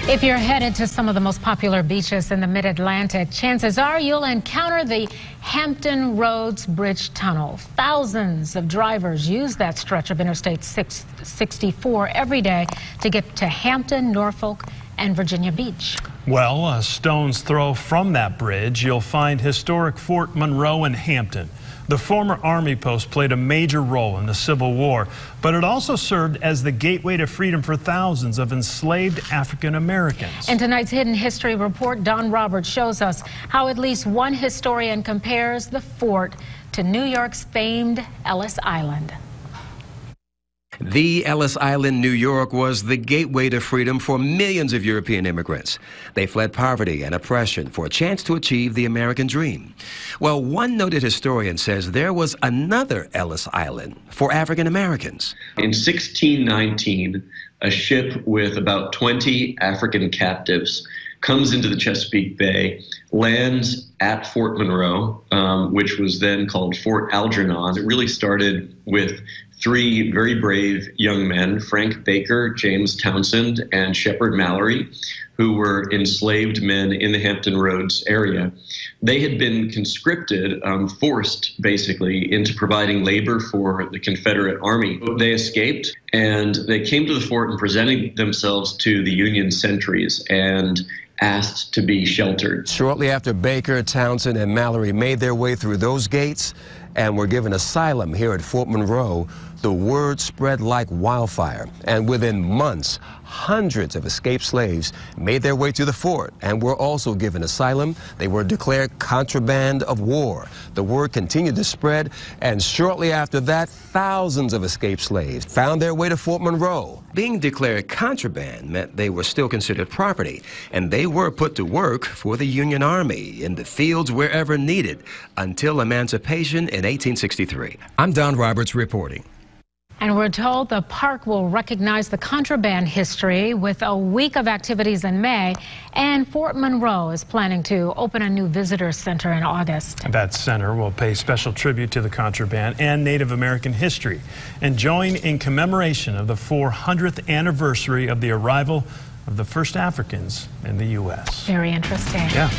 If you're headed to some of the most popular beaches in the mid-Atlantic, chances are you'll encounter the Hampton Roads Bridge Tunnel. Thousands of drivers use that stretch of Interstate 64 every day to get to Hampton, Norfolk, and Virginia Beach. Well, a stone's throw from that bridge, you'll find historic Fort Monroe in Hampton. The former Army post played a major role in the Civil War, but it also served as the gateway to freedom for thousands of enslaved African Americans. In tonight's Hidden History report, Don Roberts shows us how at least one historian compares the fort to New York's famed Ellis Island. The Ellis Island, New York, was the gateway to freedom for millions of European immigrants. They fled poverty and oppression for a chance to achieve the American dream. Well, one noted historian says there was another Ellis Island for African Americans. In 1619, a ship with about 20 African captives comes into the Chesapeake Bay, lands at Fort Monroe, which was then called Fort Algernon. It really started with three very brave young men, Frank Baker, James Townsend, and Shepard Mallory, who were enslaved men in the Hampton Roads area. They had been conscripted, forced basically, into providing labor for the Confederate Army. They escaped, and they came to the fort and presented themselves to the Union sentries and asked to be sheltered. Shortly after Baker, Townsend, and Mallory made their way through those gates and were given asylum here at Fort Monroe, the word spread like wildfire, and within months, hundreds of escaped slaves made their way to the fort and were also given asylum. They were declared contraband of war. The word continued to spread, and shortly after that, thousands of escaped slaves found their way to Fort Monroe. Being declared contraband meant they were still considered property, and they were put to work for the Union Army in the fields wherever needed until emancipation in 1863. I'm Don Roberts reporting. And we're told the park will recognize the contraband history with a week of activities in May, and Fort Monroe is planning to open a new visitor center in August. That center will pay special tribute to the contraband and Native American history and join in commemoration of the 400th anniversary of the arrival of the first Africans in the U.S. Very interesting. Yeah.